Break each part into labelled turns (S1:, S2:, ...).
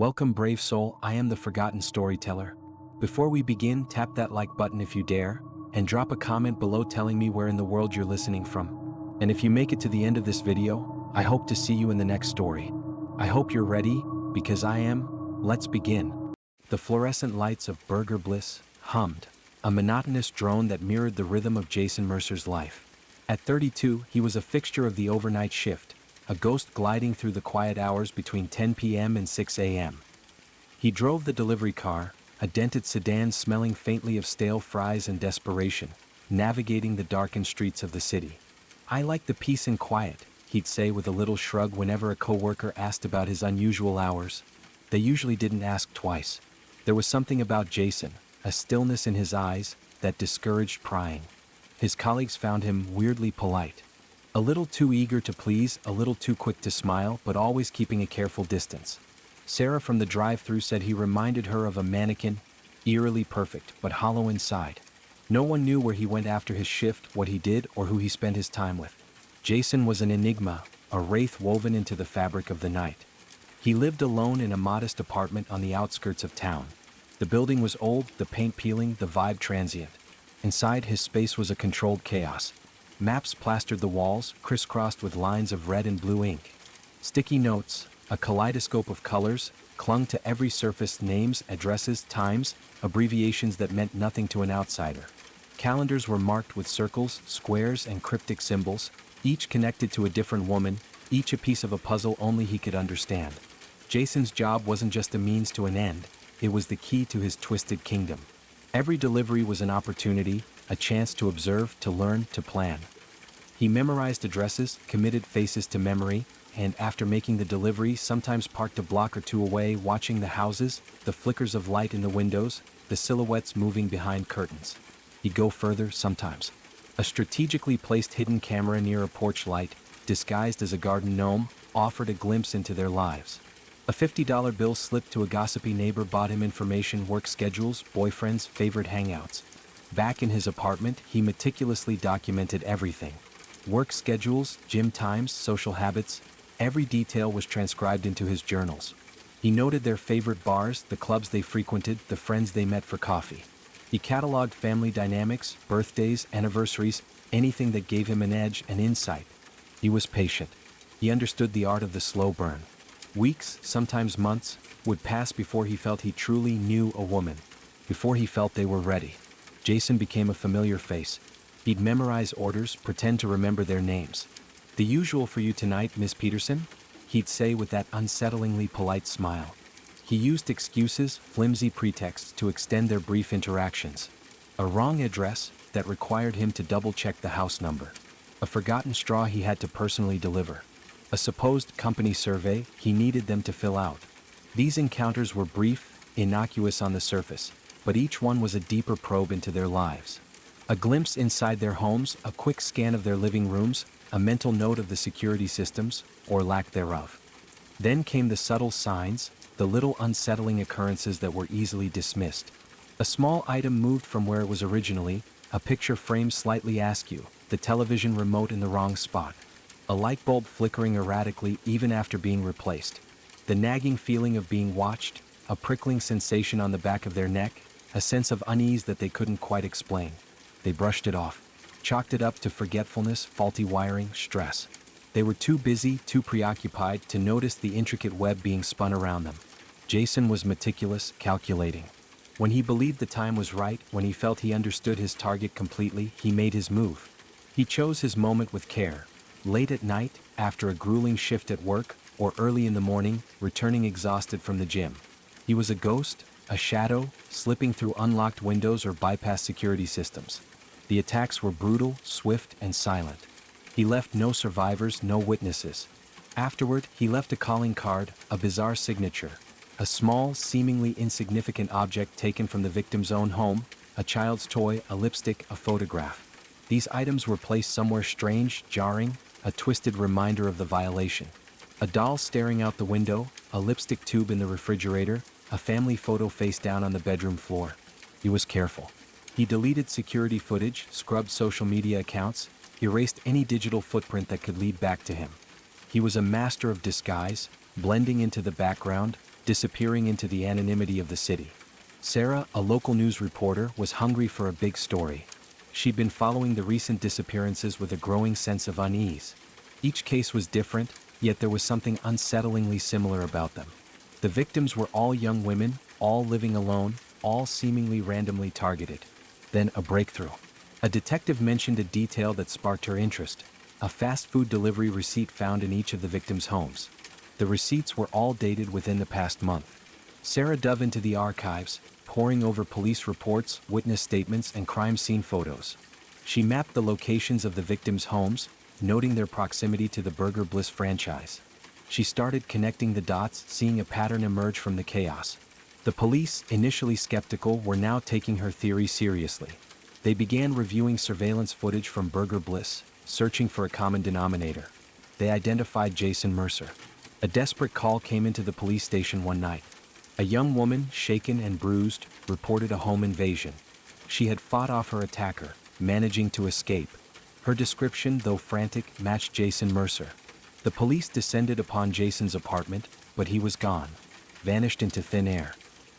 S1: Welcome, brave soul. I am the forgotten storyteller. Before we begin, tap that like button if you dare, and drop a comment below telling me where in the world you're listening from. And if you make it to the end of this video, I hope to see you in the next story. I hope you're ready, because I am. Let's begin. The fluorescent lights of Burger Bliss hummed, a monotonous drone that mirrored the rhythm of Jason Mercer's life. At 32, he was a fixture of the overnight shift, a ghost gliding through the quiet hours between 10 p.m. and 6 a.m. He drove the delivery car, a dented sedan smelling faintly of stale fries and desperation, navigating the darkened streets of the city. "I like the peace and quiet," he'd say with a little shrug whenever a coworker asked about his unusual hours. They usually didn't ask twice. There was something about Jason, a stillness in his eyes, that discouraged prying. His colleagues found him weirdly polite. A little too eager to please, a little too quick to smile, but always keeping a careful distance. Sarah from the drive-thru said he reminded her of a mannequin, eerily perfect, but hollow inside. No one knew where he went after his shift, what he did, or who he spent his time with. Jason was an enigma, a wraith woven into the fabric of the night. He lived alone in a modest apartment on the outskirts of town. The building was old, the paint peeling, the vibe transient. Inside, his space was a controlled chaos. Maps plastered the walls, crisscrossed with lines of red and blue ink. Sticky notes, a kaleidoscope of colors, clung to every surface: names, addresses, times, abbreviations that meant nothing to an outsider. Calendars were marked with circles, squares, and cryptic symbols, each connected to a different woman, each a piece of a puzzle only he could understand. Jason's job wasn't just a means to an end, it was the key to his twisted kingdom. Every delivery was an opportunity, a chance to observe, to learn, to plan. He memorized addresses, committed faces to memory, and after making the delivery, sometimes parked a block or two away, watching the houses, the flickers of light in the windows, the silhouettes moving behind curtains. He'd go further sometimes. A strategically placed hidden camera near a porch light, disguised as a garden gnome, offered a glimpse into their lives. A $50 bill slipped to a gossipy neighbor bought him information: work schedules, boyfriends, favorite hangouts. Back in his apartment, he meticulously documented everything. Work schedules, gym times, social habits, every detail was transcribed into his journals. He noted their favorite bars, the clubs they frequented, the friends they met for coffee. He cataloged family dynamics, birthdays, anniversaries, anything that gave him an edge, an insight. He was patient. He understood the art of the slow burn. Weeks, sometimes months, would pass before he felt he truly knew a woman, before he felt they were ready. Jason became a familiar face. He'd memorize orders, pretend to remember their names. "The usual for you tonight, Miss Peterson?" he'd say with that unsettlingly polite smile. He used excuses, flimsy pretexts to extend their brief interactions. A wrong address that required him to double-check the house number. A forgotten straw he had to personally deliver. A supposed company survey he needed them to fill out. These encounters were brief, innocuous on the surface, but each one was a deeper probe into their lives. A glimpse inside their homes, a quick scan of their living rooms, a mental note of the security systems, or lack thereof. Then came the subtle signs, the little unsettling occurrences that were easily dismissed. A small item moved from where it was originally, a picture frame slightly askew, the television remote in the wrong spot. A light bulb flickering erratically even after being replaced. The nagging feeling of being watched, a prickling sensation on the back of their neck, a sense of unease that they couldn't quite explain. They brushed it off, chalked it up to forgetfulness, faulty wiring, stress. They were too busy, too preoccupied to notice the intricate web being spun around them. Jason was meticulous, calculating. When he believed the time was right, when he felt he understood his target completely, he made his move. He chose his moment with care. Late at night, after a grueling shift at work, or early in the morning, returning exhausted from the gym. He was a ghost, a shadow, slipping through unlocked windows or bypass security systems. The attacks were brutal, swift, and silent. He left no survivors, no witnesses. Afterward, he left a calling card, a bizarre signature. A small, seemingly insignificant object taken from the victim's own home, a child's toy, a lipstick, a photograph. These items were placed somewhere strange, jarring, a twisted reminder of the violation. A doll staring out the window, a lipstick tube in the refrigerator, a family photo face down on the bedroom floor. He was careful. He deleted security footage, scrubbed social media accounts, erased any digital footprint that could lead back to him. He was a master of disguise, blending into the background, disappearing into the anonymity of the city. Sarah, a local news reporter, was hungry for a big story. She'd been following the recent disappearances with a growing sense of unease. Each case was different, yet there was something unsettlingly similar about them. The victims were all young women, all living alone, all seemingly randomly targeted. Then a breakthrough. A detective mentioned a detail that sparked her interest: a fast food delivery receipt found in each of the victims' homes. The receipts were all dated within the past month. Sarah dove into the archives, poring over police reports, witness statements, and crime scene photos. She mapped the locations of the victims' homes, noting their proximity to the Burger Bliss franchise. She started connecting the dots, seeing a pattern emerge from the chaos. The police, initially skeptical, were now taking her theory seriously. They began reviewing surveillance footage from Burger Bliss, searching for a common denominator. They identified Jason Mercer. A desperate call came into the police station one night. A young woman, shaken and bruised, reported a home invasion. She had fought off her attacker, managing to escape. Her description, though frantic, matched Jason Mercer. The police descended upon Jason's apartment, but he was gone, vanished into thin air.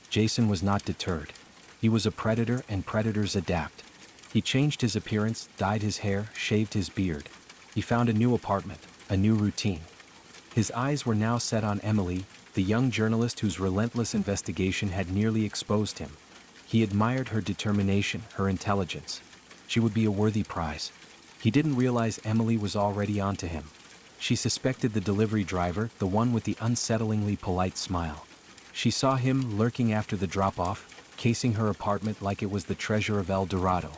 S1: Jason was not deterred. He was a predator, and predators adapt. He changed his appearance, dyed his hair, shaved his beard. He found a new apartment, a new routine. His eyes were now set on Emily, the young journalist whose relentless investigation had nearly exposed him. He admired her determination, her intelligence. She would be a worthy prize. He didn't realize Emily was already onto him. She suspected the delivery driver, the one with the unsettlingly polite smile. She saw him lurking after the drop-off, casing her apartment like it was the treasure of El Dorado.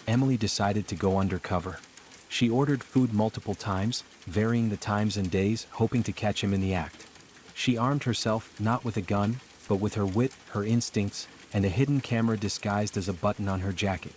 S1: Emily decided to go undercover. She ordered food multiple times, varying the times and days, hoping to catch him in the act. She armed herself, not with a gun, but with her wit, her instincts, and a hidden camera disguised as a button on her jacket.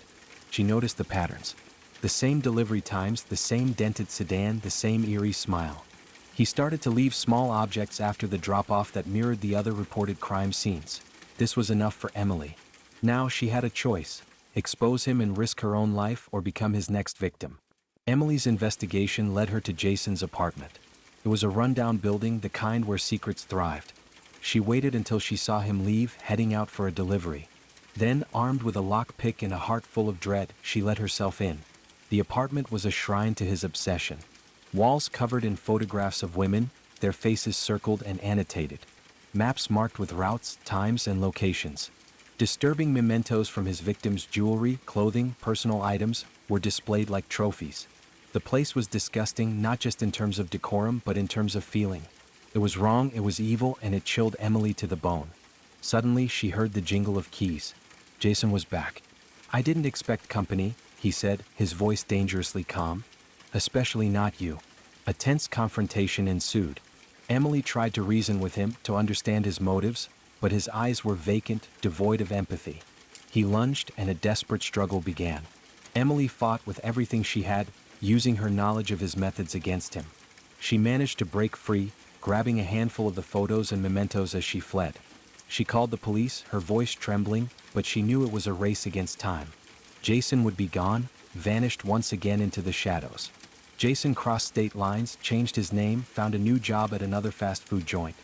S1: She noticed the patterns. The same delivery times, the same dented sedan, the same eerie smile. He started to leave small objects after the drop-off that mirrored the other reported crime scenes. This was enough for Emily. Now she had a choice: expose him and risk her own life, or become his next victim. Emily's investigation led her to Jason's apartment. It was a rundown building, the kind where secrets thrived. She waited until she saw him leave, heading out for a delivery. Then, armed with a lockpick and a heart full of dread, she let herself in. The apartment was a shrine to his obsession. Walls covered in photographs of women, their faces circled and annotated. Maps marked with routes, times, and locations. Disturbing mementos from his victims' jewelry, clothing, personal items were displayed like trophies. The place was disgusting, not just in terms of decorum, but in terms of feeling. It was wrong, it was evil, and it chilled Emily to the bone. Suddenly, she heard the jingle of keys. Jason was back. "I didn't expect company," he said, his voice dangerously calm. "Especially not you." A tense confrontation ensued. Emily tried to reason with him, to understand his motives, but his eyes were vacant, devoid of empathy. He lunged, and a desperate struggle began. Emily fought with everything she had, using her knowledge of his methods against him. She managed to break free, grabbing a handful of the photos and mementos as she fled. She called the police, her voice trembling, but she knew it was a race against time. Jason would be gone, vanished once again into the shadows. Jason crossed state lines, changed his name, found a new job at another fast food joint.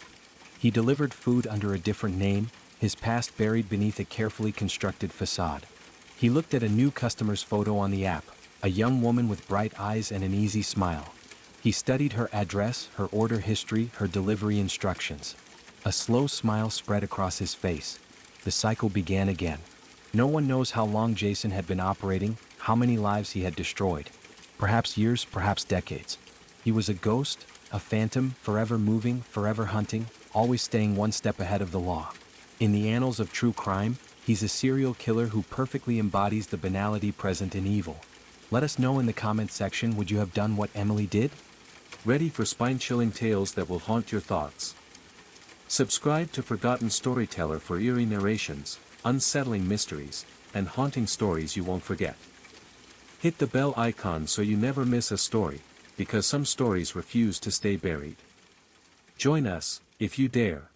S1: He delivered food under a different name, his past buried beneath a carefully constructed facade. He looked at a new customer's photo on the app, a young woman with bright eyes and an easy smile. He studied her address, her order history, her delivery instructions. A slow smile spread across his face. The cycle began again. No one knows how long Jason had been operating, how many lives he had destroyed. Perhaps years, perhaps decades. He was a ghost, a phantom, forever moving, forever hunting, always staying one step ahead of the law. In the annals of true crime, he's a serial killer who perfectly embodies the banality present in evil. Let us know in the comments section, would you have done what Emily did?
S2: Ready for spine-chilling tales that will haunt your thoughts? Subscribe to Forgotten Storyteller for eerie narrations, unsettling mysteries, and haunting stories you won't forget. Hit the bell icon so you never miss a story, because some stories refuse to stay buried. Join us, if you dare.